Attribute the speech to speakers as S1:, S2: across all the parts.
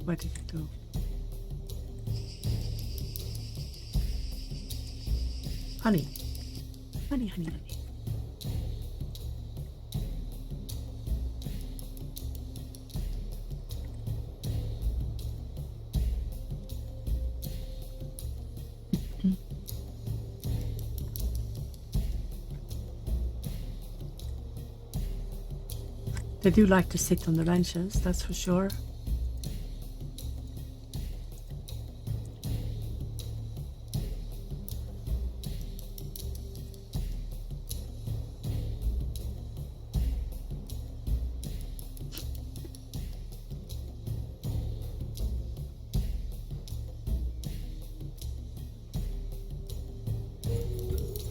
S1: Where did it go? Honey. Honey, honey, honey. They do like to sit on the benches, that's for sure.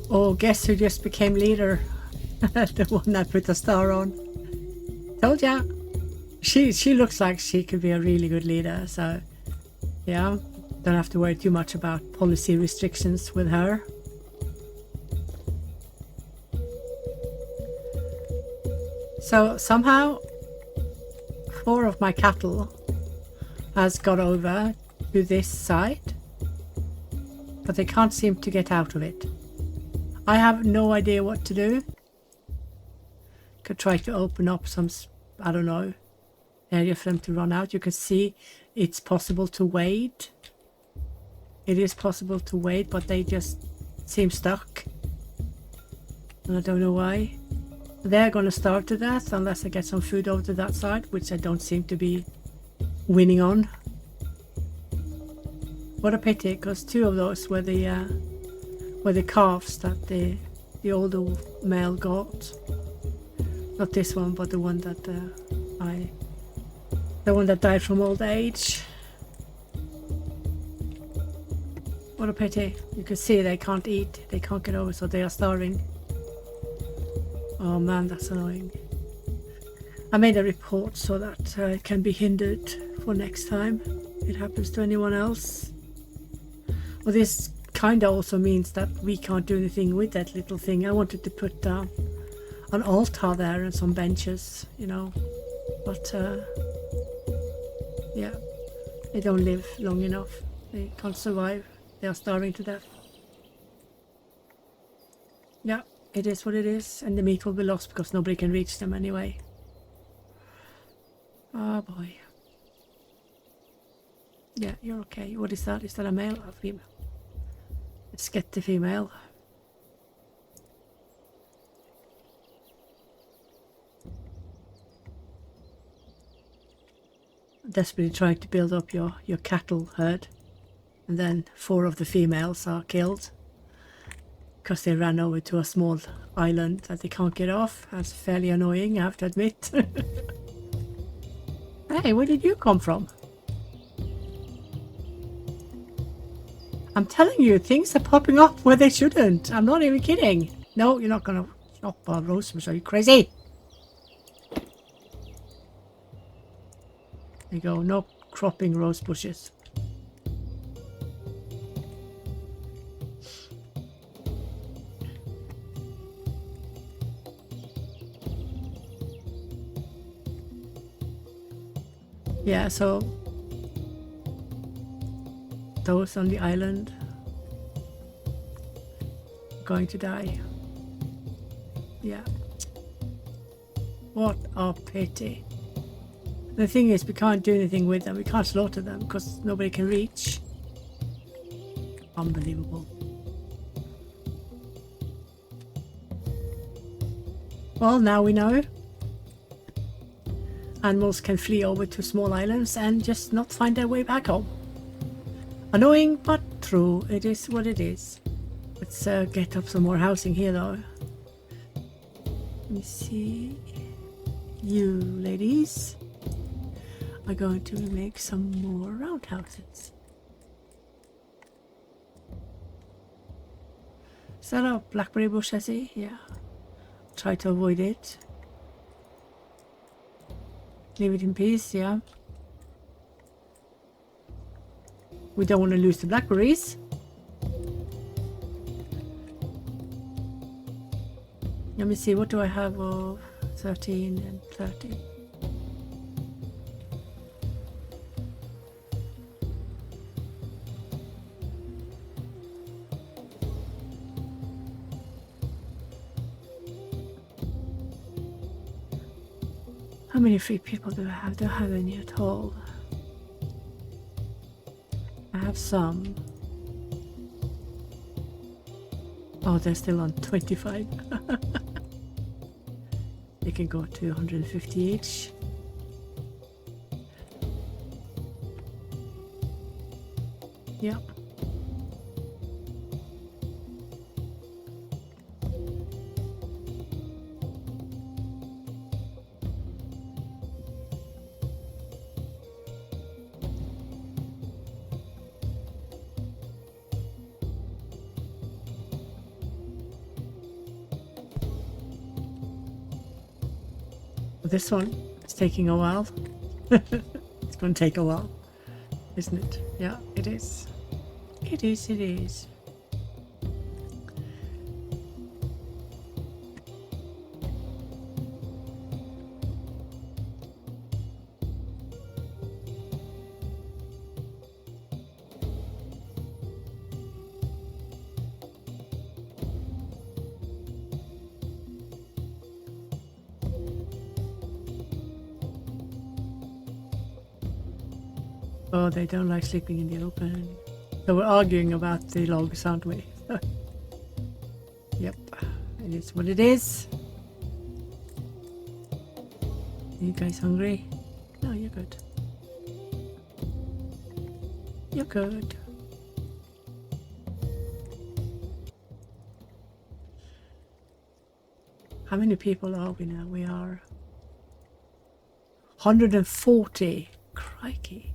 S1: Oh, guess who just became leader? The one that put the star on. Told ya. She looks like she could be a really good leader, so yeah, don't have to worry too much about policy restrictions with her. So somehow 4 of my cattle has got over to this side, but they can't seem to get out of it. I have no idea what to do. Could try to open up some, I don't know, area for them to run out. You can see it's possible to wade. It is possible to wade, but they just seem stuck. And I don't know why. They're going to starve to death unless I get some food over to that side, which I don't seem to be winning on. What a pity, because 2 of those were the calves that the older male got. Not this one, but the one that died from old age. What a pity. You can see they can't eat, they can't get over, so they are starving. Oh man, that's annoying. I made a report so that it can be hindered for next time it happens to anyone else. Well, this kind of also means that we can't do anything with that little thing. I wanted to put an altar there and some benches, you know, but yeah, they don't live long enough. They can't survive. They are starving to death. Yeah, it is what it is, and the meat will be lost because nobody can reach them anyway. Oh boy. Yeah, you're okay. What is that? Is that a male or a female? Let's get the female. Desperately trying to build up your cattle herd, and then 4 of the females are killed because they ran over to a small island that they can't get off. That's fairly annoying, I have to admit. Hey, where did you come from? I'm telling you, things are popping up where they shouldn't. I'm not even kidding. No, you're not gonna chop a rose bush. Are you crazy? There you go, no cropping rose bushes. Yeah, so those on the island are going to die. Yeah. What a pity. The thing is, we can't do anything with them. We can't slaughter them because nobody can reach. Unbelievable. Well, now we know. Animals can flee over to small islands and just not find their way back home. Annoying, but true. It is what it is. Let's get up some more housing here, though. Let me see. You ladies are going to make some more roundhouses. Is that a blackberry bush I see? Yeah. Try to avoid it. Leave it in peace, yeah. We don't want to lose the blackberries. Let me see, what do I have of 13 and 30? How many free people do I have? Don't have any at all. I have some. Oh, they're still on 25. They can go to 150 each. Yep. This one is taking a while. It's going to take a while, isn't it? Yeah, it is. It is, it is. Oh, they don't like sleeping in the open. So we're arguing about the logs, aren't we? Yep, it is what it is. Are you guys hungry? No, you're good. You're good. How many people are we now? We are 140. Crikey.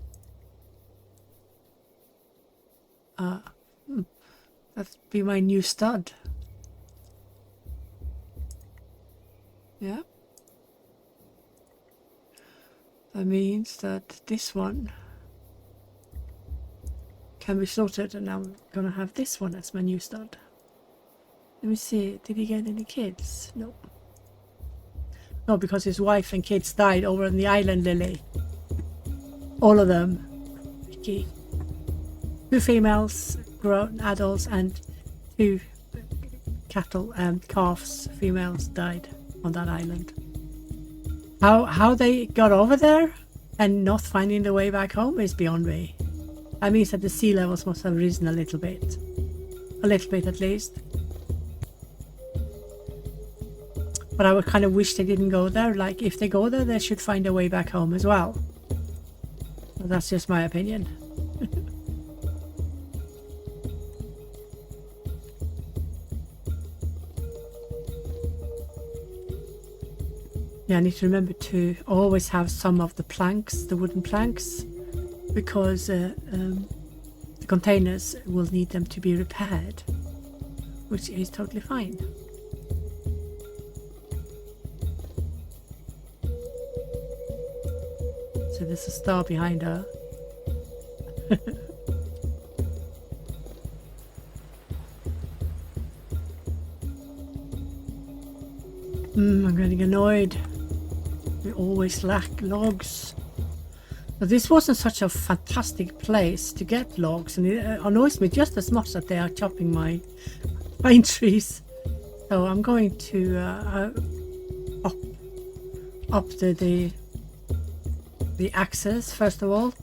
S1: That'd be my new stud. Yeah. That means that this one can be sorted, and I'm gonna have this one as my new stud. Let me see, did he get any kids? No. No, because his wife and kids died over on the island, Lilly. All of them. Ricky. 2 females, grown adults, and 2 cattle and calves, females, died on that island. How they got over there and not finding the way back home is beyond me. That means that the sea levels must have risen a little bit. A little bit at least. But I would kind of wish they didn't go there. Like, if they go there, they should find a way back home as well. But that's just my opinion. Yeah, I need to remember to always have some of the planks, the wooden planks, because the containers will need them to be repaired, which is totally fine. So there's a star behind her. I'm getting annoyed. We always lack logs. But this wasn't such a fantastic place to get logs, and it annoys me just as much that they are chopping my pine trees. So I'm going to up the axes first of all,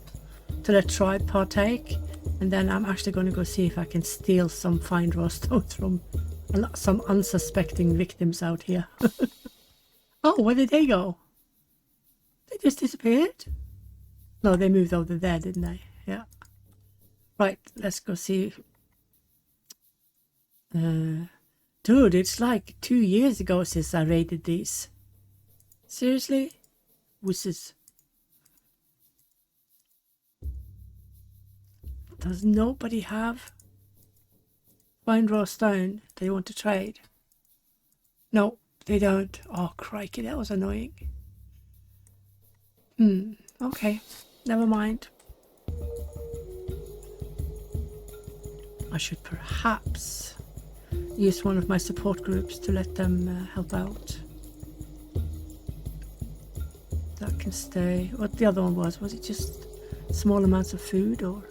S1: to let tribe partake, and then I'm actually going to go see if I can steal some fine raw stones from some unsuspecting victims out here. Oh, where did they go? They just disappeared? No, they moved over there, didn't they? Yeah. Right, let's go see. Dude, it's like 2 years ago since I raided these. Seriously? Wusses. Does nobody have fine raw stone they want to trade? No, they don't. Oh, crikey, that was annoying. Okay, never mind. I should perhaps use one of my support groups to let them help out. That can stay. What the other one was it just small amounts of food, or?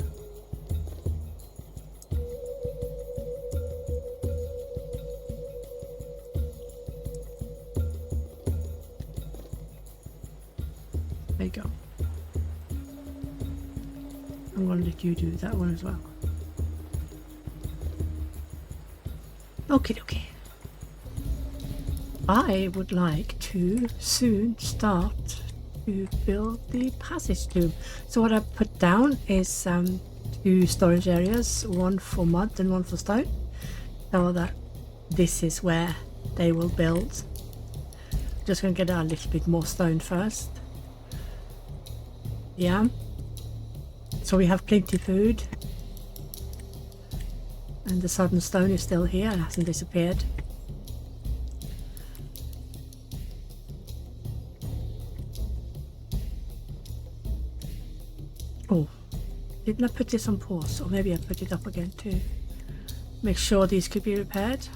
S1: There you go. I'm going to let you do that one as well. Okay. I would like to soon start to build the passage tomb. So what I put down is 2 storage areas, one for mud and one for stone, so that this is where they will build. Just gonna get a little bit more stone first. Yeah. So we have plenty of food. And the southern stone is still here, it hasn't disappeared. Oh, didn't I put this on pause? Or maybe I put it up again to make sure these could be repaired.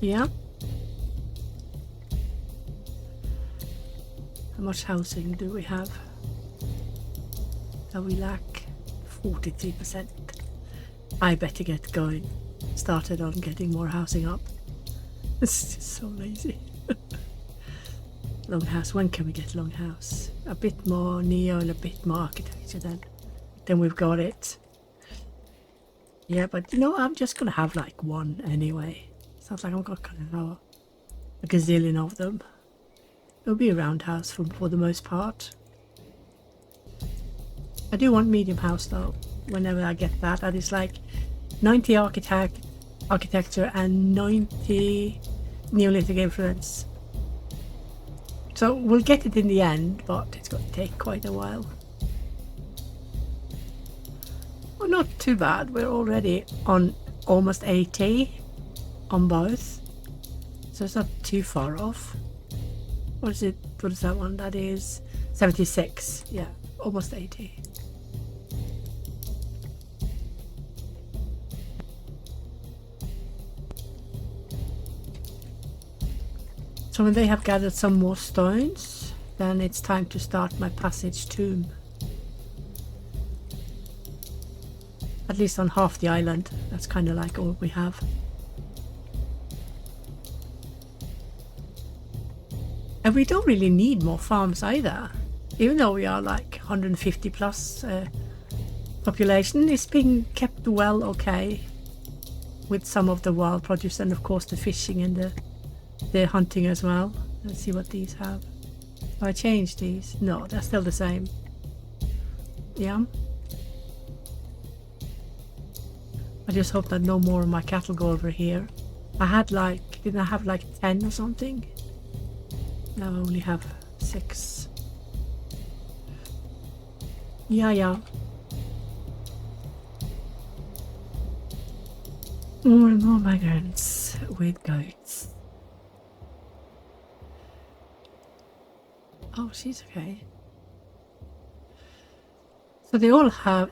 S1: Yeah. How much housing do we have? So we lack 43%. I better get going. Started on getting more housing up. This is so lazy. Longhouse. When can we get Longhouse? A bit more neo and a bit more architecture then we've got it. Yeah, but you know, I'm just gonna have like one anyway. Sounds like I've got kind of a gazillion of them. It'll be a roundhouse for the most part. I do want medium house though. Whenever I get that, that is like 90 architecture and 90 Neolithic influence. So we'll get it in the end, but it's going to take quite a while. Well, not too bad. We're already on almost 80 on both, so it's not too far off. What is it? What is that one? That is 76. Yeah, almost 80. So when they have gathered some more stones, then it's time to start my passage tomb. At least on half the island. That's kind of like all we have. And we don't really need more farms either. Even though we are like 150 plus population, it's being kept well okay. With some of the wild produce and of course the fishing and the hunting as well. Let's see what these have. Have I changed these? No, they're still the same. Yeah. I just hope that no more of my cattle go over here. I had like, didn't I have like 10 or something? Now I only have 6. Yeah. More and more migrants with goats. Oh, she's okay. So they all have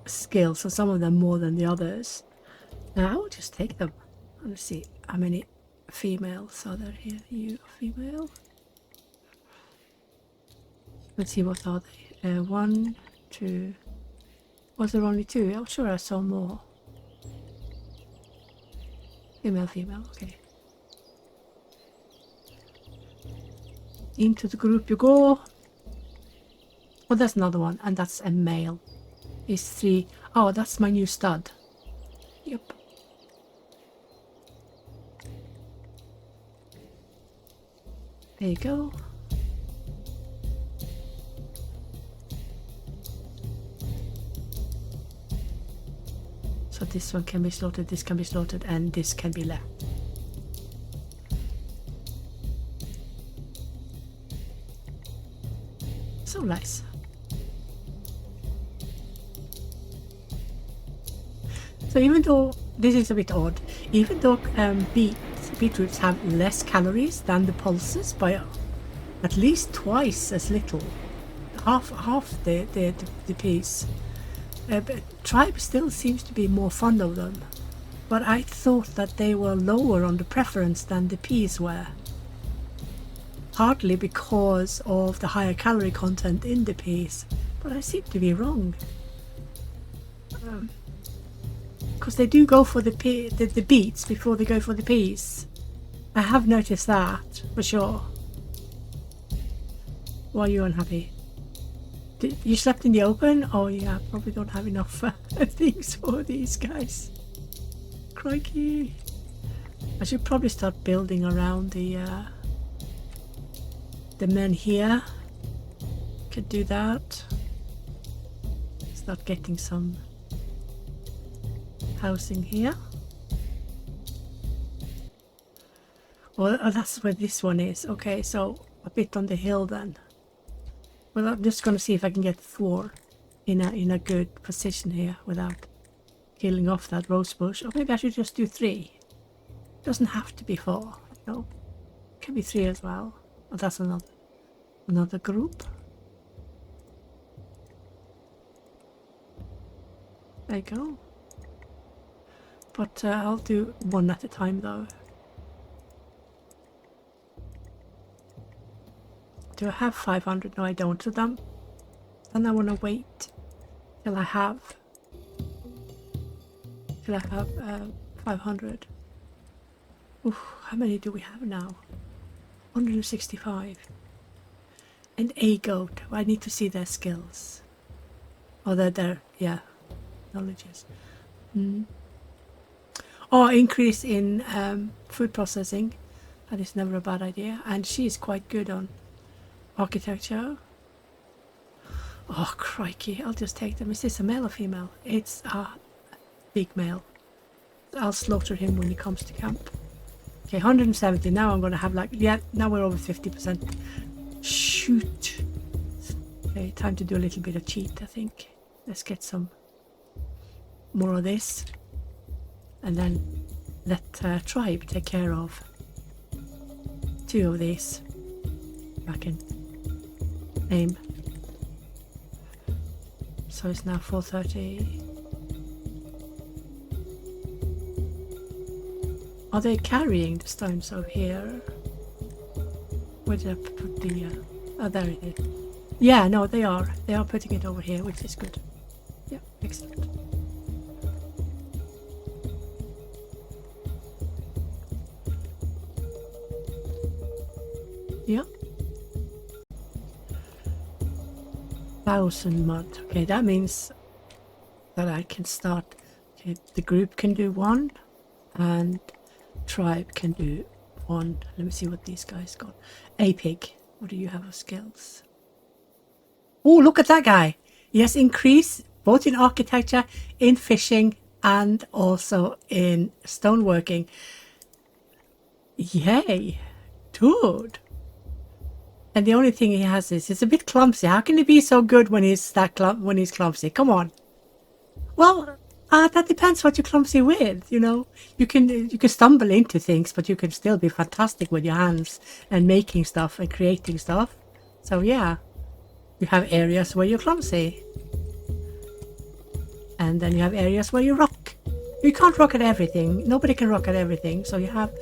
S1: skills, so some of them more than the others. Now I will just take them. Let's see how many females are there here. You female. Let's see, what are they? 1, 2. Was there only 2? I'm sure I saw more. Female. Okay. Into the group you go. Oh, that's another one, and that's a male. Is 3. Oh, that's my new stud. Yep. There you go. So this one can be slaughtered, this can be slaughtered, and this can be left. So nice. So even though this is a bit odd, even though beetroots have less calories than the pulses by at least twice as little, half the peas, but tribe still seems to be more fond of them. But I thought that they were lower on the preference than the peas were. Partly because of the higher calorie content in the peas, but I seem to be wrong. because they do go for the beets before they go for the peas. I have noticed that for sure. Why are you unhappy? You slept in the open? Oh yeah, probably don't have enough things for these guys. Crikey. I should probably start building around the men here. Could do that. Start getting some housing here. Well, oh, that's where this one is. Okay, so a bit on the hill then. Well, I'm just going to see if I can get 4 in a good position here without killing off that rose bush. Or maybe I should just do 3. Doesn't have to be 4. No, can be 3 as well. Oh, that's another group. There you go. But I'll do 1 at a time though. Do I have 500? No, I don't. So then I want to wait till I have 500. Oof, how many do we have now? 165. And a goat. I need to see their skills. Oh, they're yeah, knowledges. Oh, increase in food processing. That is never a bad idea. And she is quite good on architecture. Oh crikey, I'll just take them. Is this a male or female? It's a big male. I'll slaughter him when he comes to camp. Okay, 170. Now I'm going to have like, yeah, now we're over 50%. Shoot. Okay, time to do a little bit of cheat, I think. Let's get some more of this. And then let tribe take care of 2 of these. I can aim. So it's now 4:30. Are they carrying the stones over here? Where did I put the... oh, there it is. Yeah, no, they are. They are putting it over here, which is good. Yeah, excellent. Yeah. 1,000 mud. Okay, that means that I can start. Okay, the group can do 1 and tribe can do 1. Let me see what these guys got. A pig. What do you have of skills? Oh, look at that guy. He has increased both in architecture, in fishing, and also in stoneworking. Yay. Dude. And the only thing he has is it's a bit clumsy. How can he be so good when he's when he's clumsy? Come on. Well, that depends what you're clumsy with. You know, you can stumble into things, but you can still be fantastic with your hands and making stuff and creating stuff. So yeah, you have areas where you're clumsy, and then you have areas where you rock. You can't rock at everything. Nobody can rock at everything. So you have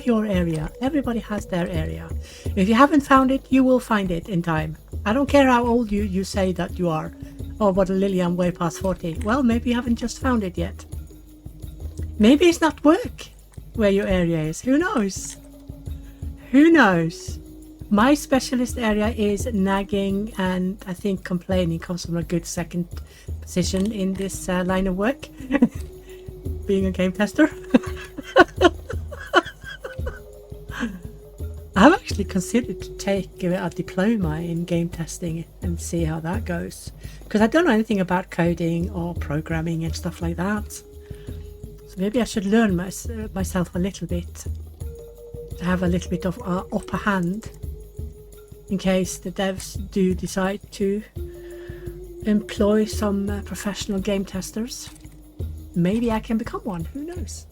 S1: your area. Everybody has their area. If you haven't found it, you will find it in time. I don't care how old you say that you are. Oh, but Lilly, I'm way past 40. Well, maybe you haven't just found it yet. Maybe it's not work where your area is. Who knows? Who knows? My specialist area is nagging, and I think complaining comes from a good second position in this line of work. Being a game tester. I've actually considered to take a diploma in game testing and see how that goes, because I don't know anything about coding or programming and stuff like that. So maybe I should learn myself a little bit to have a little bit of upper hand in case the devs do decide to employ some professional game testers. Maybe I can become one. Who knows?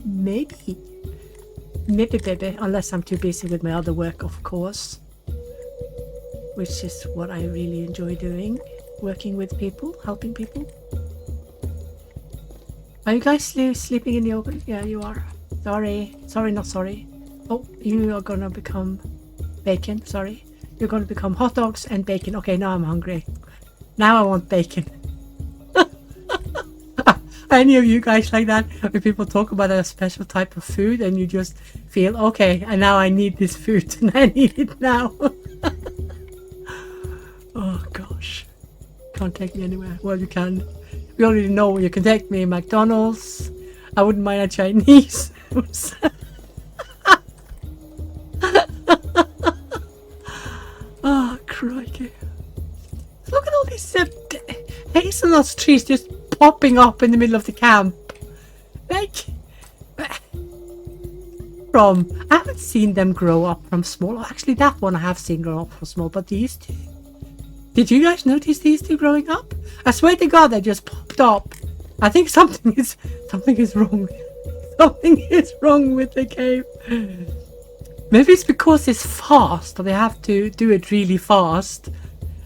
S1: Maybe, baby, unless I'm too busy with my other work, of course, which is what I really enjoy doing, working with people, helping people. Are you guys sleeping in the open? Yeah, you are. Sorry, not sorry. Oh, you are gonna become bacon. Sorry, you're gonna become hot dogs and bacon. Okay, now I'm hungry. Now I want bacon. any of you guys like that? When people talk about a special type of food and you just feel, okay, and now I need this food and I need it now. Oh gosh. Can't take me anywhere. Well, you can. We already know you can take me McDonald's. I wouldn't mind a Chinese. Oh, crikey. Look at all these hazelnut trees just popping up in the middle of the camp. Like, I haven't seen them grow up from small. Actually, that one I have seen grow up from small, but these two. Did you guys notice these two growing up? I swear to God, they just popped up. I think something is wrong. Something is wrong with the cave. Maybe it's because it's fast, or they have to do it really fast.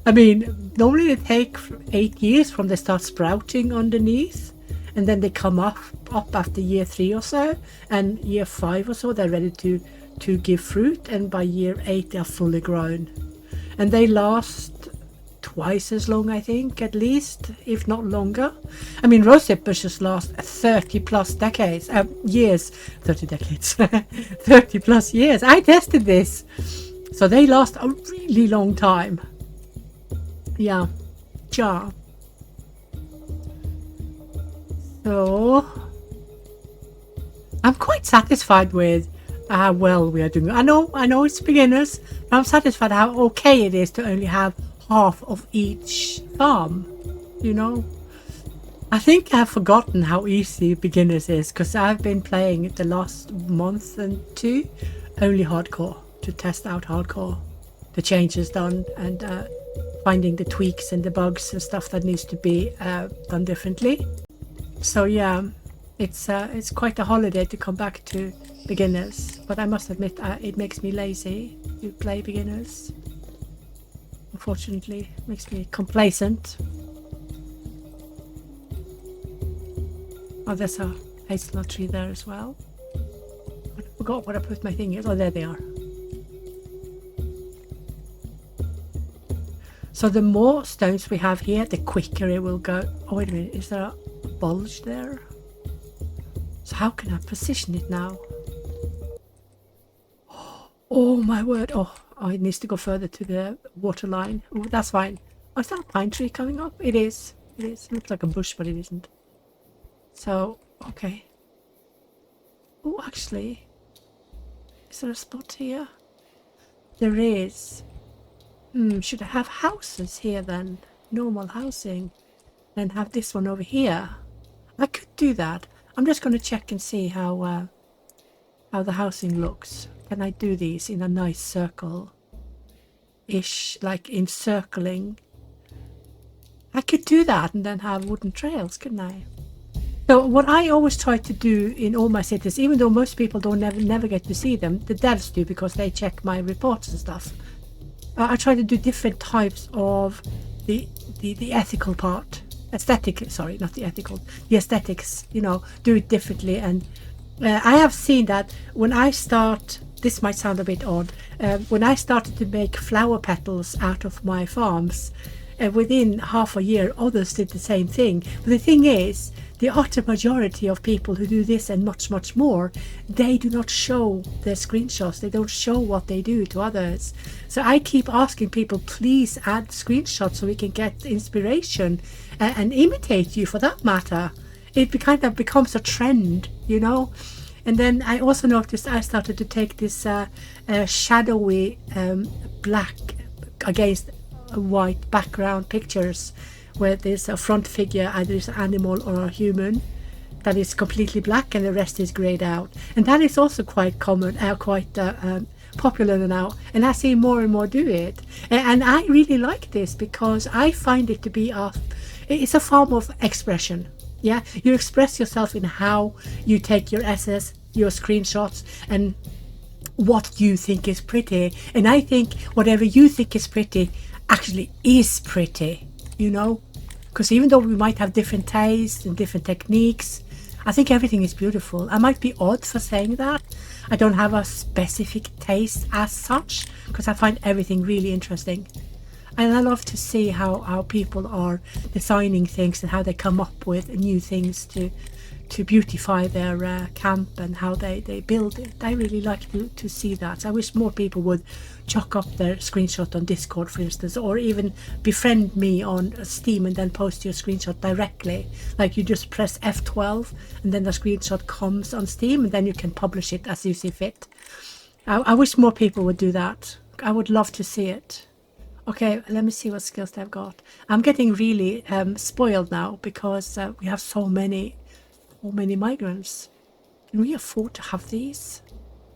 S1: I mean, normally they take 8 years from they start sprouting underneath, and then they come up after year 3 or so, and year 5 or so they're ready to give fruit, and by year 8 they're fully grown, and they last twice as long, I think, at least, if not longer. I mean, rosehip bushes last 30 plus decades, years, 30 decades, 30 plus years. I tested this, so they last a really long time. Yeah, jar. So I'm quite satisfied with how well we are doing. I know it's beginners, but I'm satisfied how okay it is to only have half of each farm, you know. I think I've forgotten how easy beginners is, because I've been playing it the last month and 2 only hardcore, to test out hardcore, the changes done, and finding the tweaks and the bugs and stuff that needs to be done differently. So yeah, it's quite a holiday to come back to beginners, but I must admit it makes me lazy to play beginners. Unfortunately, it makes me complacent. Oh, there's a hazelnut tree there as well. I forgot where I put my fingers. Oh, there they are. So the more stones we have here, the quicker it will go. Oh, wait a minute. Is there a bulge there? So how can I position it now? Oh, my word. Oh, it needs to go further to the water line. Oh, that's fine. Oh, is that a pine tree coming up? It is. It is. It looks like a bush, but it isn't. So, okay. Oh, actually, is there a spot here? There is. Should I have houses here then? Normal housing. And have this one over here. I could do that. I'm just going to check and see how the housing looks. Can I do these in a nice circle-ish, like encircling? I could do that and then have wooden trails, couldn't I? So what I always try to do in all my cities, even though most people don't never get to see them, the devs do because they check my reports and stuff. I try to do different types of the ethical part, aesthetic. Sorry, not the ethical, the aesthetics. You know, do it differently. And I have seen that when I start. This might sound a bit odd. When I started to make flower petals out of my farms, within half a year, others did the same thing. But the thing is, the utter majority of people who do this and much, much more, they do not show their screenshots. They don't show what they do to others. So I keep asking people, please add screenshots so we can get inspiration and imitate you for that matter. It kind of becomes a trend, you know. And then I also noticed I started to take this shadowy black against a white background pictures where there's a front figure, either it's an animal or a human, that is completely black and the rest is grayed out. And that is also quite common, quite popular now. And I see more and more do it. And I really like this because I find it to be it's a form of expression. Yeah, you express yourself in how you take your essays, your screenshots, and what you think is pretty. And I think whatever you think is pretty actually is pretty, you know, because even though we might have different tastes and different techniques, I think everything is beautiful. I might be odd for saying that. I don't have a specific taste as such because I find everything really interesting. And I love to see how people are designing things and how they come up with new things to beautify their camp and how they build it. I really like to see that. So I wish more people would chuck up their screenshot on Discord, for instance, or even befriend me on Steam and then post your screenshot directly. Like you just press F12 and then the screenshot comes on Steam and then you can publish it as you see fit. I wish more people would do that. I would love to see it. Okay, let me see what skills they've got. I'm getting really spoiled now because we have so many migrants. Can we afford to have these?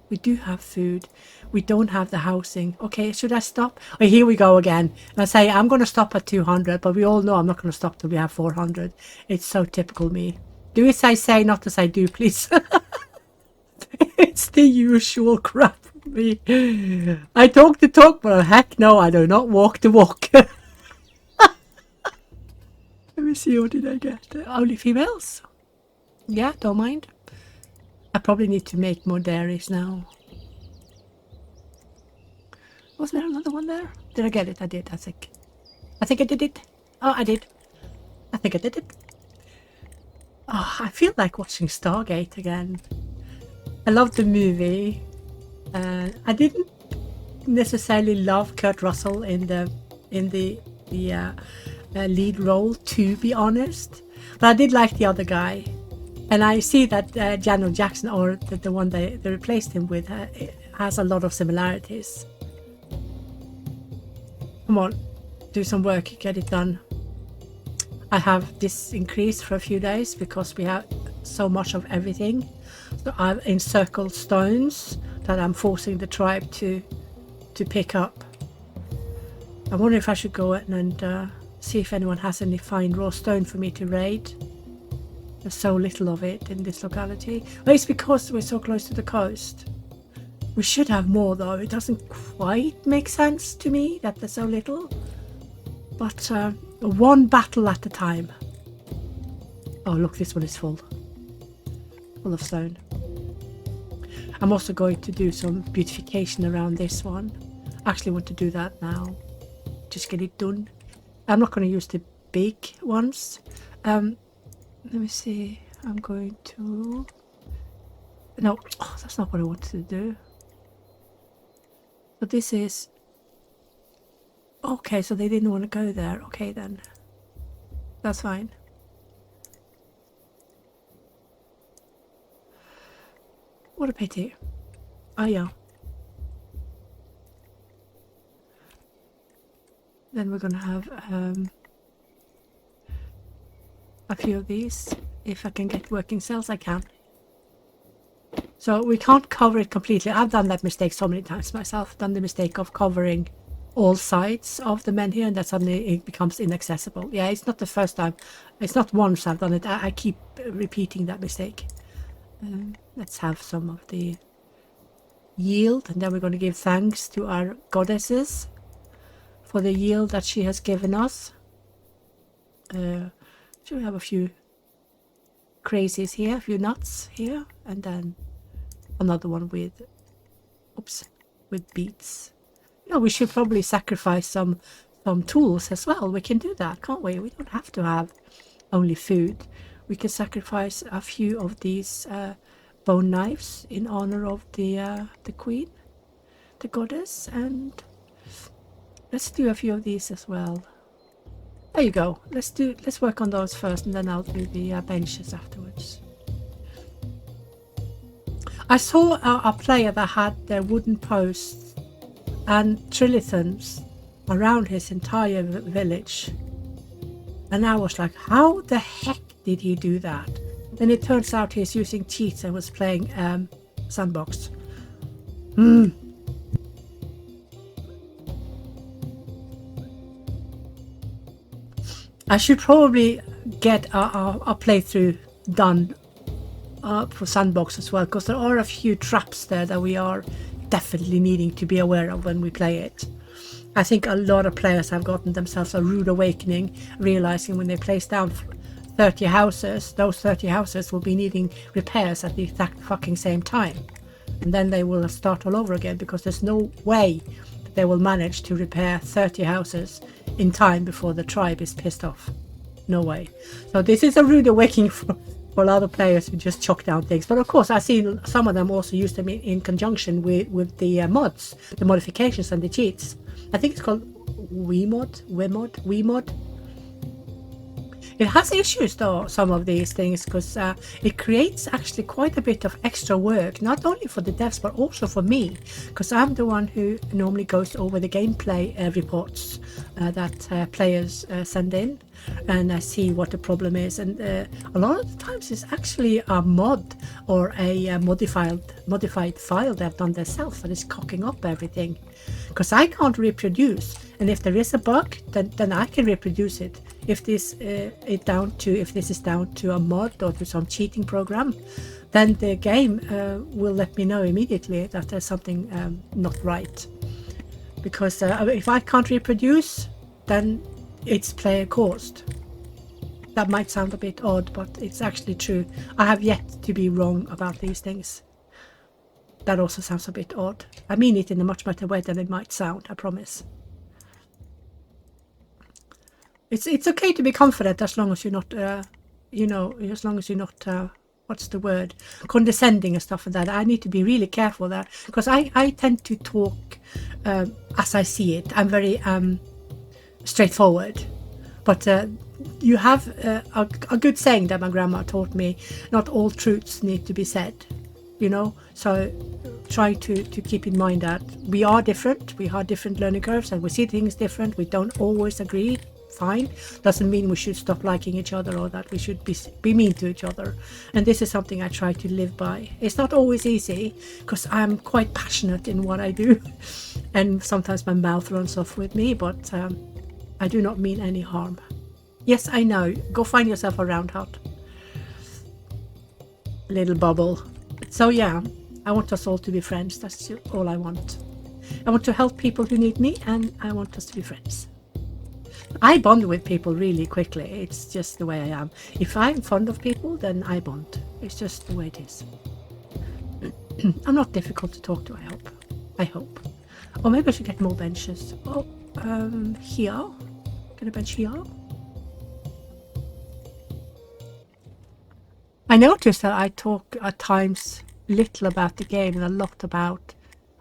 S1: We do have food. We don't have the housing. Okay, should I stop? Oh, here we go again. And I say I'm going to stop at 200, but we all know I'm not going to stop till we have 400. It's so typical me. Do we say, not to say do, please? It's the usual crap for me. I talk the talk, but heck no, I do not walk the walk. Let me see, what did I get? Only females? Yeah, don't mind. I probably need to make more dairies now. Was there another one there? Did I get it? I did, I think. I think I did it. Oh, I did. I think I did it. Oh, I feel like watching Stargate again. I love the movie. I didn't necessarily love Kurt Russell in the lead role, to be honest. But I did like the other guy. And I see that Daniel Jackson, or the one they replaced him with, has a lot of similarities. Come on, do some work, get it done. I have this increased for a few days because we have so much of everything. So I've encircled stones that I'm forcing the tribe to pick up. I wonder if I should go in and see if anyone has any fine raw stone for me to raid. There's so little of it in this locality. Well, it's because we're so close to the coast. We should have more though. It doesn't quite make sense to me that there's so little. But one battle at a time. Oh look, this one is full of stone. I'm also going to do some beautification around this one. I actually want to do that now. Just get it done. I'm not going to use the big ones. Let me see. I'm going to... No, oh, that's not what I wanted to do. But this is... Okay, so they didn't want to go there. Okay then. That's fine. What a pity. Oh yeah. Then we're gonna have a few of these. If I can get working cells, I can. So we can't cover it completely. I've done that mistake so many times myself. Done the mistake of covering all sides of the men here, and that suddenly it becomes inaccessible. Yeah, it's not the first time. It's not once I've done it. I keep repeating that mistake. Let's have some of the yield, and then we're going to give thanks to our goddesses for the yield that she has given us. So we have a few crazies here, a few nuts here, and then another one with, oops, with beets. You know, we should probably sacrifice some tools as well. We can do that, can't we? We don't have to have only food. We can sacrifice a few of these bone knives in honor of the queen, the goddess, and let's do a few of these as well. There you go. Let's work on those first, and then I'll do the benches afterwards. I saw a player that had their wooden posts and trilithons around his entire village, and I was like, how the heck did he do that? Then it turns out he's using cheats and was playing sandbox. I should probably get a playthrough done for sandbox as well, because there are a few traps there that we are definitely needing to be aware of when we play it. I think a lot of players have gotten themselves a rude awakening, realizing when they place down 30 houses, those 30 houses will be needing repairs at the exact fucking same time. And then they will start all over again, because there's no way they will manage to repair 30 houses in time before the tribe is pissed off. No way. So this is a rude awakening for a lot of players who just chuck down things. But of course, I've seen some of them also use them in conjunction with the mods, the modifications and the cheats. I think it's called Wemod. It has issues though, some of these things, because it creates actually quite a bit of extra work, not only for the devs but also for me, because I'm the one who normally goes over the gameplay reports that players send in, and I see what the problem is. And a lot of the times it's actually a mod or a modified file they've done themselves that is cocking up everything, because I can't reproduce, and if there is a bug, then I can reproduce it. If this is down to a mod or to some cheating program, then the game will let me know immediately that there's something not right. Because if I can't reproduce, then it's player caused. That might sound a bit odd, but it's actually true. I have yet to be wrong about these things. That also sounds a bit odd. I mean it in a much better way than it might sound, I promise. It's okay to be confident as long as you're not, as long as you're not, what's the word, condescending and stuff like that. I need to be really careful there, because I tend to talk as I see it. I'm very straightforward. But you have a good saying that my grandma taught me: not all truths need to be said, so try to keep in mind that we are different, we have different learning curves, and we see things different. We don't always agree. Fine, doesn't mean we should stop liking each other or that we should be mean to each other. And this is something I try to live by. It's not always easy, because I'm quite passionate in what I do, and sometimes my mouth runs off with me, but I do not mean any harm. Yes, I know, go find yourself a round hut, little bubble. So yeah, I want us all to be friends. That's all I want. I want to help people who need me, and I want us to be friends. I bond with people really quickly. It's just the way I am. If I'm fond of people, then I bond. It's just the way it is. I'm not difficult to talk to, I hope. Or maybe I should get more benches. Oh, here. Get a bench here. I noticed that I talk at times little about the game and a lot about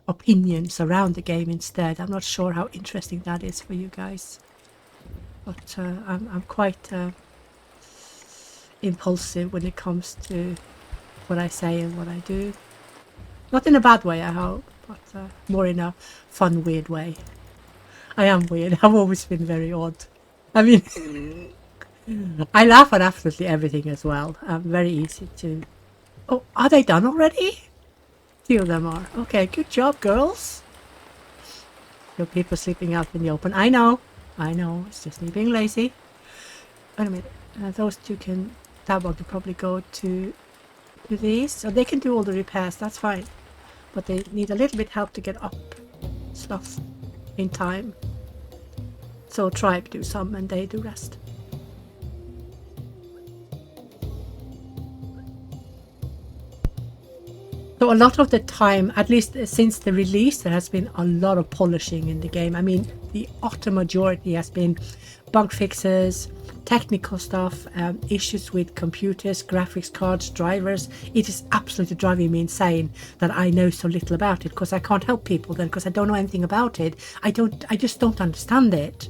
S1: opinions around the game instead. I'm not sure how interesting that is for you guys. But I'm quite impulsive when it comes to what I say and what I do. Not in a bad way, I hope, but more in a fun, weird way. I am weird. I've always been very odd. I mean, I laugh at absolutely everything as well. I'm very easy to... Oh, are they done already? 2 of them are. Okay, good job, girls. Your people sleeping out in the open. I know, it's just me being lazy. Wait a minute, those 2 can, that one can probably go to these, so they can do all the repairs, that's fine. But they need a little bit help to get up stuff in time. So tribe do some and they do rest. So a lot of the time, at least since the release, there has been a lot of polishing in the game. I mean, the utter majority has been bug fixes, technical stuff, issues with computers, graphics cards, drivers. It is absolutely driving me insane that I know so little about it, because I can't help people then, because I don't know anything about it. I just don't understand it.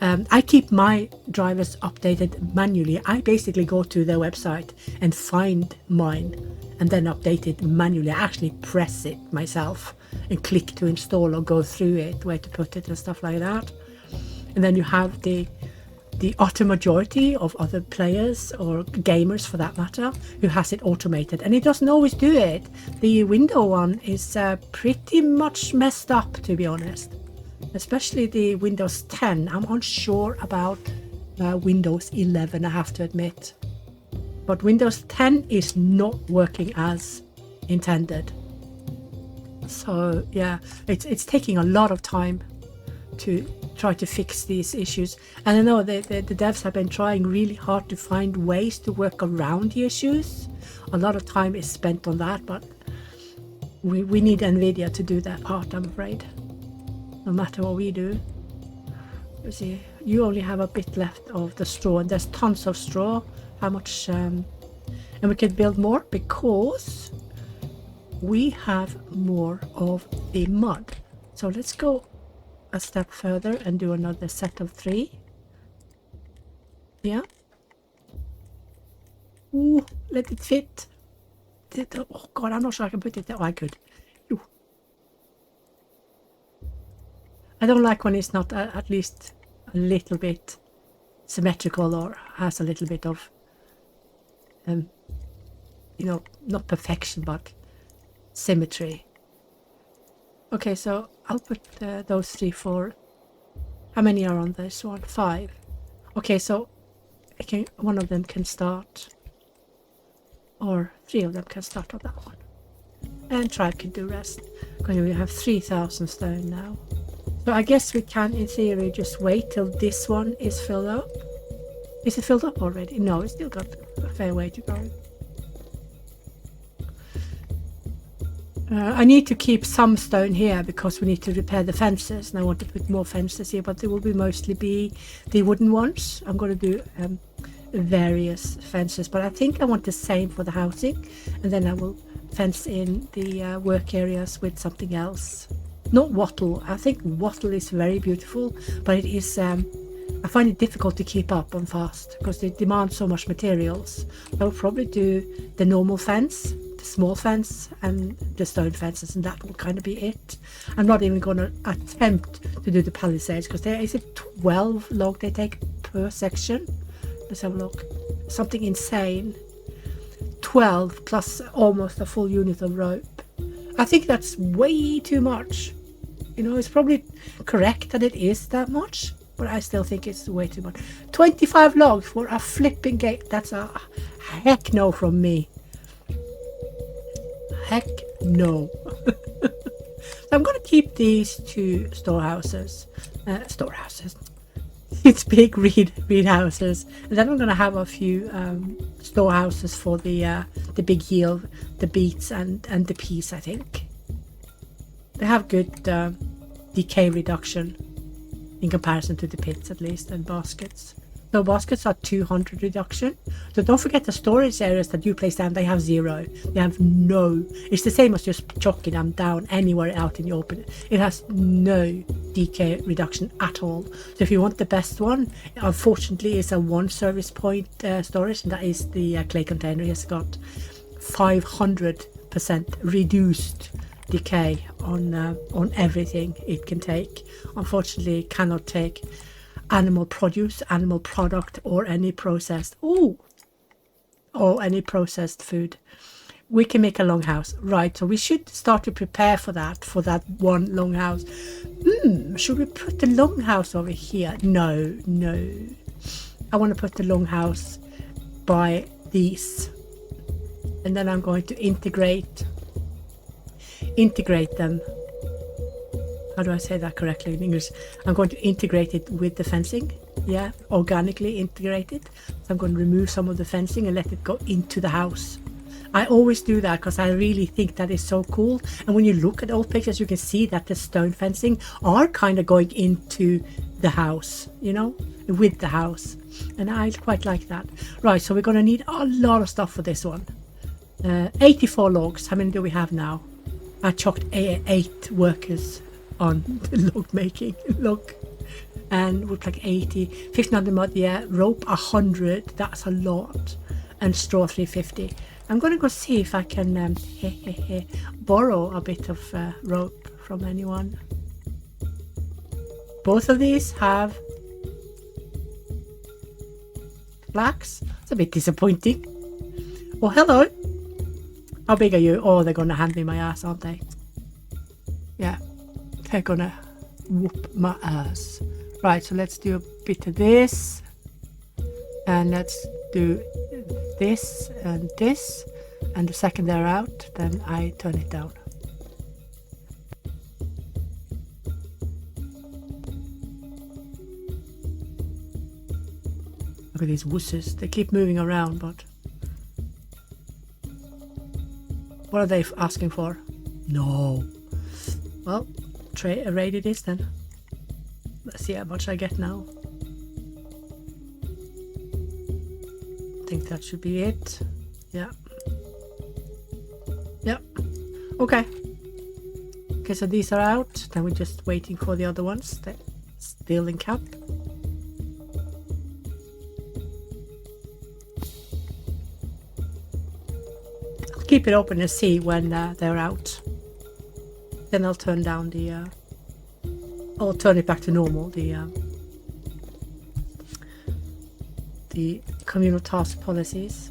S1: I keep my drivers updated manually. I basically go to their website and find mine and then update it manually. I actually press it myself and click to install or go through it, where to put it and stuff like that. And then you have the utter majority of other players, or gamers for that matter, who has it automated, and it doesn't always do it. The window one is pretty much messed up, to be honest. Especially the Windows 10. I'm unsure about Windows 11, I have to admit. But Windows 10 is not working as intended. So yeah, it's taking a lot of time to try to fix these issues. And I know the devs have been trying really hard to find ways to work around the issues. A lot of time is spent on that, but we need NVIDIA to do that part, I'm afraid. no matter what we do. You see, you only have a bit left of the straw, and there's tons of straw. How much? And we can build more because we have more of the mud. So let's go a step further and do another set of 3. Yeah. Ooh, let it fit. Oh god, I'm not sure I can put it there. Oh, I could. Ooh. I don't like when it's not at least a little bit symmetrical or has a little bit of, you know, not perfection, but symmetry. Okay, so I'll put those 3 for... How many are on this one? 5. Okay, so one of them can start, or 3 of them can start on that one. And Tribe can do rest. Because we have 3,000 stone now. So I guess we can, in theory, just wait till this one is filled up. Is it filled up already? No, it's still got a fair way to go. I need to keep some stone here because we need to repair the fences, and I want to put more fences here, but they will mostly be the wooden ones. I'm going to do various fences, but I think I want the same for the housing, and then I will fence in the work areas with something else. Not wattle. I think wattle is very beautiful, but it is I find it difficult to keep up on fast because they demand so much materials. I'll probably do the normal fence, the small fence, and the stone fences, and that will kind of be it. I'm not even going to attempt to do the palisades because there is 12 log they take per section. Let's have a look. Something insane. 12 plus almost a full unit of rope. I think that's way too much. You know, it's probably correct that it is that much, but I still think it's way too much. 25 logs for a flipping gate. That's a heck no from me. Heck no. I'm going to keep these 2 storehouses. It's big reed houses. And then I'm going to have a few storehouses for the big yield, the beets and the peas, I think. They have good decay reduction in comparison to the pits, at least, and baskets. So baskets are 200 reduction. So don't forget the storage areas that you place down, they have 0. They have no. It's the same as just chucking them down anywhere out in the open. It has no decay reduction at all. So if you want the best one, unfortunately, it's a 1 service point storage, and that is the clay container. It's got 500% reduced decay on everything it can take. Unfortunately, it cannot take animal produce, animal product, or any processed or any processed food. We can make a longhouse, right? So we should start to prepare for that one longhouse. Should we put the longhouse over here? No. I want to put the longhouse by these, and then I'm going to integrate them. How do I say that correctly in English? I'm going to integrate it with the fencing. Yeah, organically integrate it. So I'm going to remove some of the fencing and let it go into the house. I always do that because I really think that is so cool. And when you look at old pictures, you can see that the stone fencing are kind of going into the house, you know, with the house. And I quite like that. Right, so we're going to need a lot of stuff for this one. 84 logs. How many do we have now? I chucked 8 workers on the log making. Look, and with like 80, 1500 mud, yeah, rope 100, that's a lot, and straw 350. I'm gonna go see if I can borrow a bit of rope from anyone. Both of these have flax. It's a bit disappointing. Oh, hello. How big are you? Oh, they're gonna hand me my ass, aren't they? Yeah, they're gonna whoop my ass. Right, so let's do a bit of this, and let's do this, and the second they're out, then I turn it down. Look at these wusses, they keep moving around, but what are they asking for? No. Well, raid it is then. Let's see how much I get now. I think that should be it. Yeah. Yep. Okay. Okay, so these are out. Then we're just waiting for the other ones. They're still in camp. I'll keep it open and see when they're out. Then I'll turn down the... I'll turn it back to normal, the communal task policies.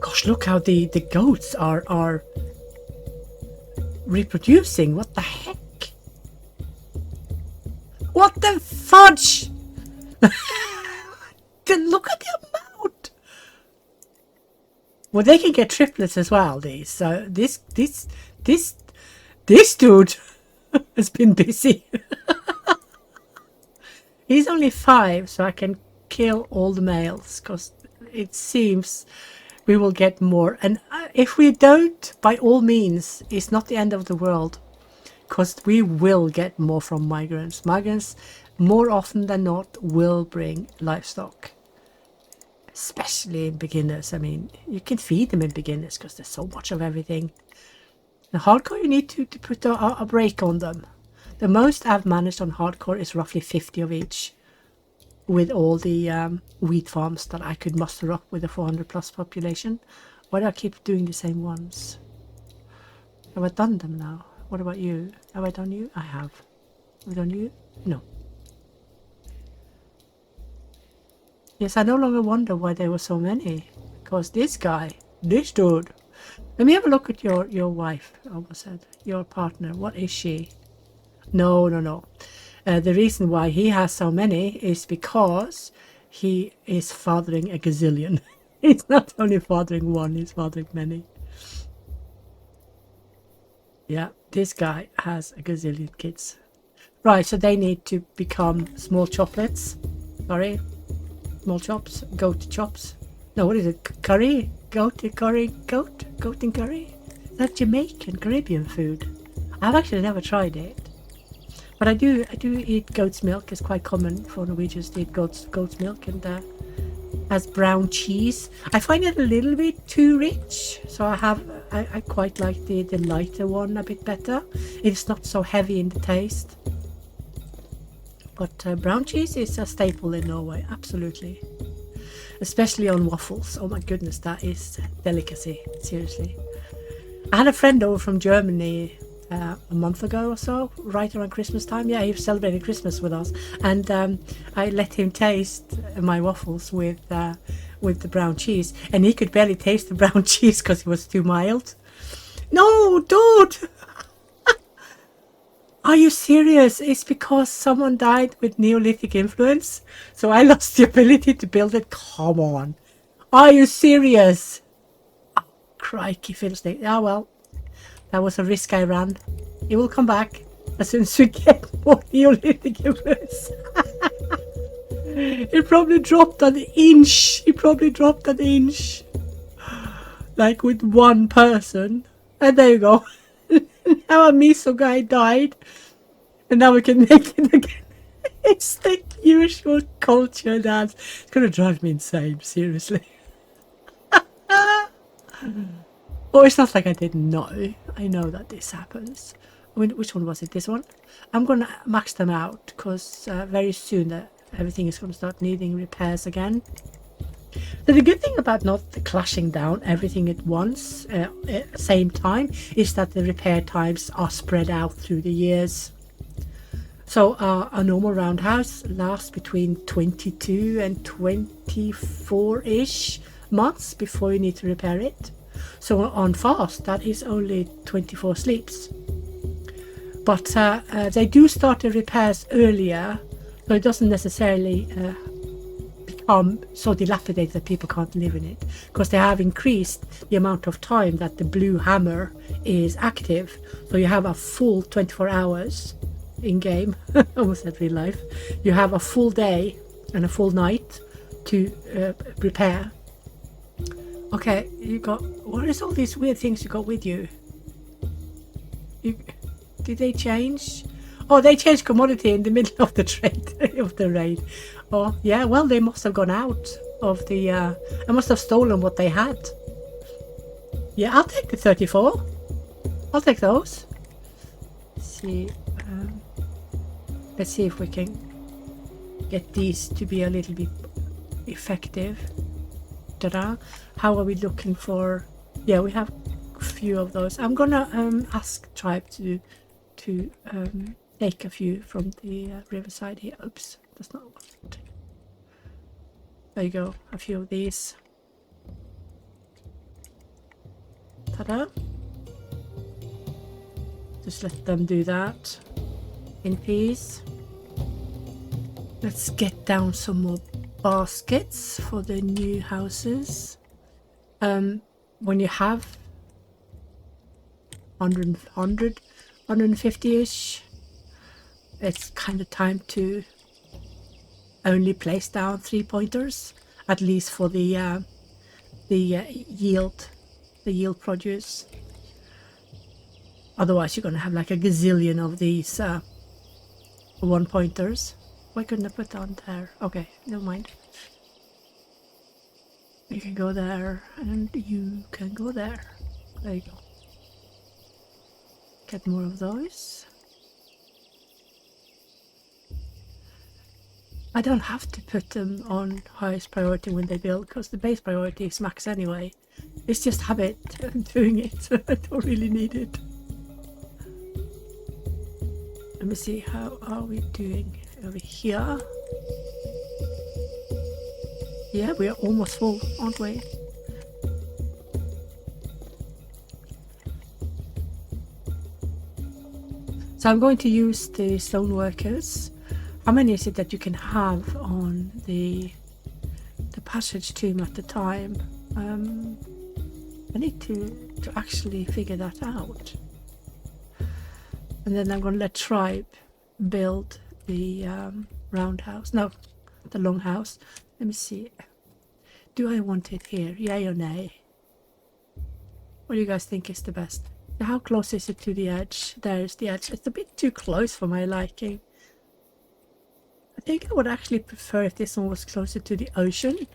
S1: Gosh, look how the goats are reproducing. What the heck? What the fudge? Look at the amount. Well, they can get triplets as well, these. So this dude has been busy. He's only 5, so I can kill all the males, because it seems we will get more. And if we don't, by all means, it's not the end of the world, because we will get more from migrants. Migrants, more often than not, will bring livestock. Especially in beginners. I mean, you can feed them in beginners because there's so much of everything. In hardcore, you need to put a break on them. The most I've managed on hardcore is roughly 50 of each, with all the wheat farms that I could muster up with a 400 plus population. Why do I keep doing the same ones? Have I done them now? What about you? Have I done you? I have. Have I done you? No. Yes, I no longer wonder why there were so many. Because this guy, this dude. Let me have a look at your wife, I almost said. Your partner. What is she? No. The reason why he has so many is because he is fathering a gazillion. He's not only fathering one, he's fathering many. Yeah, this guy has a gazillion kids. Right, so they need to become small choplets. Sorry. Small chops, goat chops. No, what is it? Curry? Goat curry? Goat and curry? Is that Jamaican, Caribbean food? I've actually never tried it. But I do eat goat's milk. It's quite common for Norwegians to eat goat's milk, and as brown cheese. I find it a little bit too rich, so I quite like the lighter one a bit better. It's not so heavy in the taste. But brown cheese is a staple in Norway, absolutely. Especially on waffles. Oh my goodness, that is a delicacy, seriously. I had a friend over from Germany a month ago or so, right around Christmas time. Yeah, he was celebrating Christmas with us. And I let him taste my waffles with the brown cheese. And he could barely taste the brown cheese because it was too mild. No, dude! Are you serious? It's because someone died with Neolithic influence, so I lost the ability to build it? Come on. Are you serious? Oh, crikey, fiddlestick. Ah, well, that was a risk I ran. It will come back as soon as we get more Neolithic influence. It probably dropped an inch. Like with one person. And there you go. Now a miso guy died, and now we can make it again. It's the usual culture dance. It's gonna drive me insane, seriously. Oh, it's not like I didn't know. I know that this happens. I mean, which one was it? This one? I'm gonna max them out, because very soon everything is gonna start needing repairs again. So the good thing about not clashing down everything at once at the same time is that the repair times are spread out through the years. So a normal roundhouse lasts between 22 and 24-ish months before you need to repair it. So on fast, that is only 24 sleeps. But they do start the repairs earlier, so it doesn't necessarily so dilapidated that people can't live in it, because they have increased the amount of time that the blue hammer is active. So you have a full 24 hours in game. Almost said real life. You have a full day and a full night to repair, Okay, you got... What is all these weird things you got with you? Did they change? Oh, they changed commodity in the middle of the trade, of the raid. Oh, yeah, well, they must have gone out of the... I must have stolen what they had. Yeah, I'll take the 34. I'll take those. Let's see if we can get these to be a little bit effective. Ta-da. How are we looking for... Yeah, we have a few of those. I'm gonna ask Tribe to take a few from the riverside here. Oops, that's not what. There you go, a few of these. Ta-da. Just let them do that in peace. Let's get down some more baskets for the new houses. When you have 150-ish, it's kind of time to only place down 3-pointers, at least for the yield produce. Otherwise, you're gonna have like a gazillion of these 1-pointers. Why couldn't I put on there? Okay, never mind. You can go there, and you can go there. There you go. Get more of those. I don't have to put them on highest priority when they build, because the base priority is max anyway. It's just habit doing it. I don't really need it. Let me see, how are we doing over here? Yeah, we are almost full, aren't we? So I'm going to use the stone workers. How many is it that you can have on the passage tomb at the time? I need to actually figure that out. And then I'm going to let Tribe build the roundhouse. No, the longhouse. Let me see. Do I want it here? Yay or nay? What do you guys think is the best? How close is it to the edge? There's the edge. It's a bit too close for my liking. I think I would actually prefer if this one was closer to the ocean.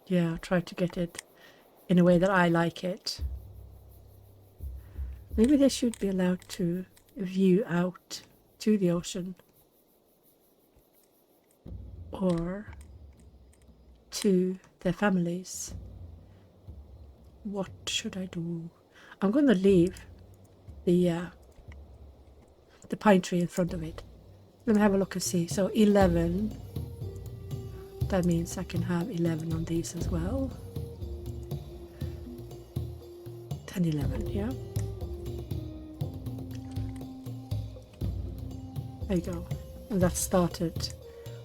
S1: Yeah, I'll try to get it in a way that I like it. Maybe they should be allowed to view out to the ocean. Or to their families. What should I do? I'm going to leave the pine tree in front of it. Let me have a look and see. So 11. That means I can have 11 on these as well. 10, 11, yeah. There you go. And that started.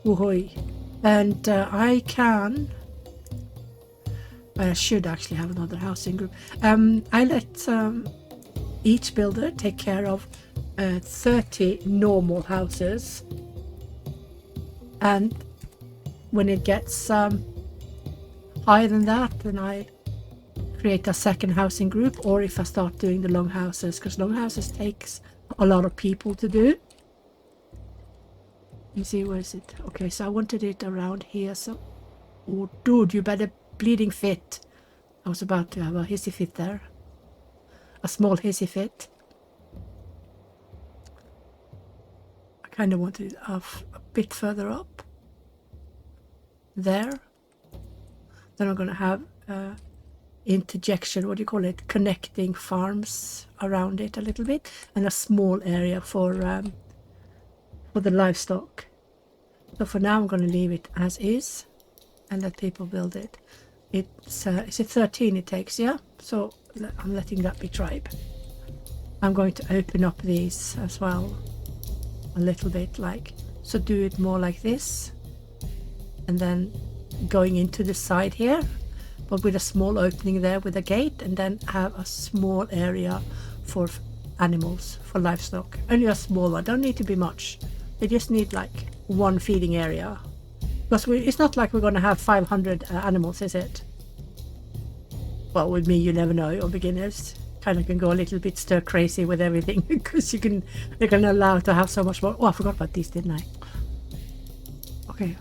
S1: Woohoo. And I should actually have another housing group. I let each builder take care of 30 normal houses. And when it gets higher than that, then I create a second housing group, or if I start doing the long houses, because long houses takes a lot of people to do. You see, where is it? Okay, so I wanted it around here, so... Oh, dude, you better bleeding fit. I was about to have a hissy fit there. A small hissy fit. I kind of wanted it a bit further up. There. Then I'm going to have interjection, what do you call it? Connecting farms around it a little bit. And a small area for the livestock. So for now I'm going to leave it as is and let people build it. It's is it 13 it takes, yeah? So I'm letting that be Tribe. I'm going to open up these as well a little bit, like, so do it more like this, and then going into the side here, but with a small opening there with a gate, and then have a small area for animals for livestock. Only a small one. Don't need to be much. They just need like one feeding area. Because it's not like we're going to have 500 animals, is it? Well, with me, you never know. Or beginners kind of can go a little bit stir crazy with everything because they're going to allow to have so much more. Oh, I forgot about these, didn't I? Okay,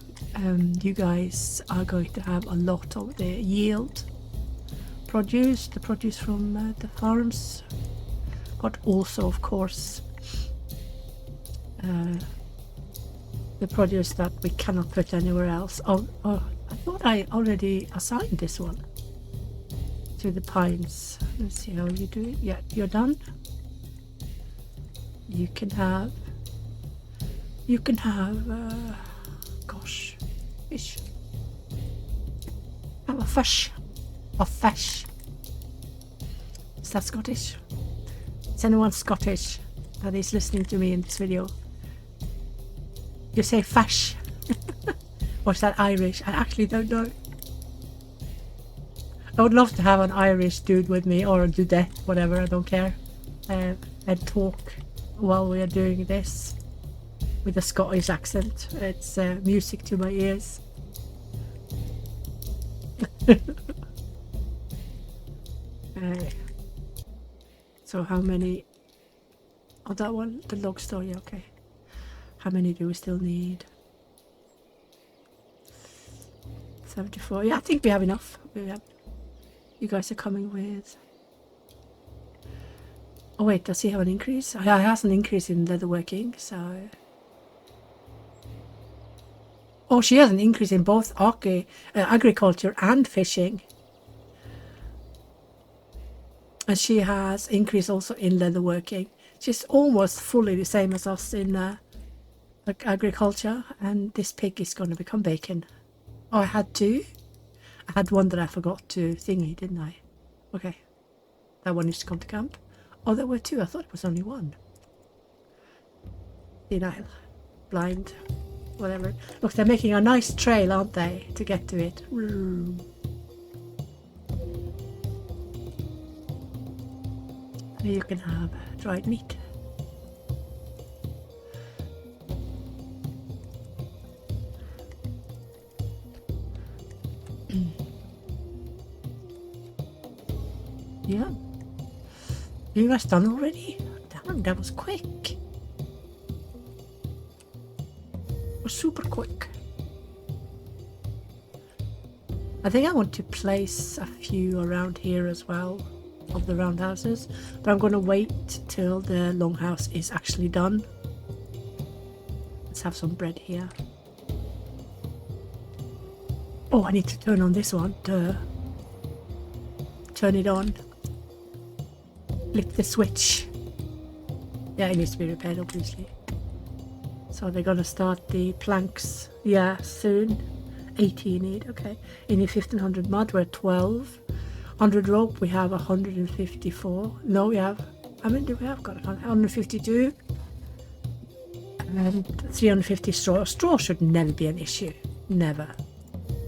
S1: you guys are going to have a lot of the yield produce, the produce from the farms, but also, of course, the produce that we cannot put anywhere else. Oh, I thought I already assigned this one to the pines. Let's see how you do it. Yeah, you're done. You can have gosh, fish. Have a fish. A fish. Is that Scottish? Is anyone Scottish that is listening to me in this video? You say fish. Or is that Irish? I actually don't know. I would love to have an Irish dude with me, or a dudette, whatever, I don't care, and talk while we are doing this with a Scottish accent. It's music to my ears. So how many? Oh, that one, the log story, okay. How many do we still need? 74. Yeah, I think we have enough. You guys are coming with... Oh wait, does he have an increase? Yeah, he has an increase in leatherworking, so... Oh, she has an increase in both agriculture and fishing. And she has increase also in leatherworking. She's almost fully the same as us in agriculture, and this pig is going to become bacon. Oh, I had two. I had one that I forgot to thingy, didn't I? Okay. That one needs to come to camp. Oh, there were two. I thought it was only one. Senile. Blind. Whatever. Look, they're making a nice trail, aren't they? To get to it. And you can have dried meat. Yeah. You guys done already? Damn, that was quick. It was super quick. I think I want to place a few around here as well, of the roundhouses, but I'm going to wait till the longhouse is actually done. Let's have some bread here. Oh, I need to turn on this one. Duh. Turn it on. Flip the switch. Yeah, it needs to be repaired, obviously. So they're gonna start the planks, yeah, soon. 80 you need, okay. You need 1500 mud, we're at 12. 100 rope, we have 154. No, we have, how many do we have? Got 152. And 350 straw. Straw should never be an issue. Never.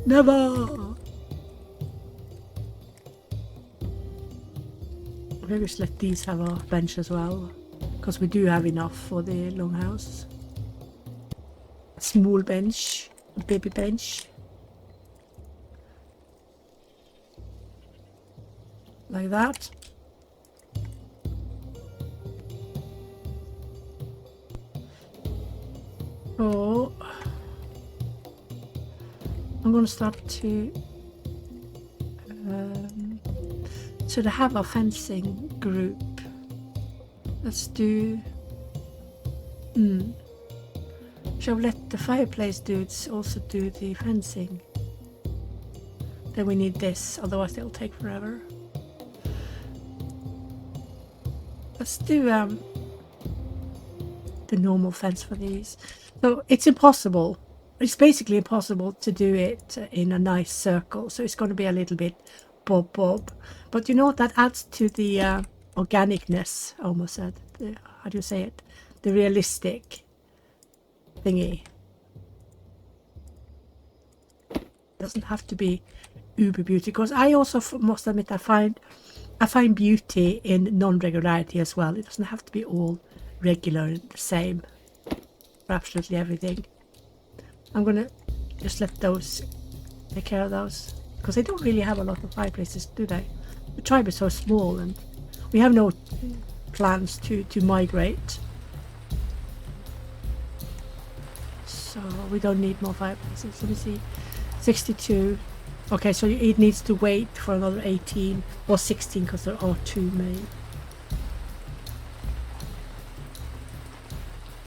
S1: Never! Maybe just let these have a bench as well, because we do have enough for the longhouse. A small bench, a baby bench. Like that. Oh, I'm going to start to should I have a fencing group? Let's do... Shall we let the fireplace dudes also do the fencing? Then we need this, otherwise it'll take forever. Let's do the normal fence for these. So it's impossible. It's basically impossible to do it in a nice circle, so it's going to be a little bit bob. But you know what, that adds to the organicness, I almost said. How do you say it? The realistic thingy. Doesn't have to be uber beauty, because I also must admit I find I find beauty in non-regularity as well. It doesn't have to be all regular and the same for absolutely everything. I'm gonna just let those take care of those, because they don't really have a lot of fireplaces, do they? The tribe is so small and we have no plans to migrate, so we don't need more fireplaces. Let me see, 62. Okay, so it needs to wait for another 18 or 16 because there are 2 made.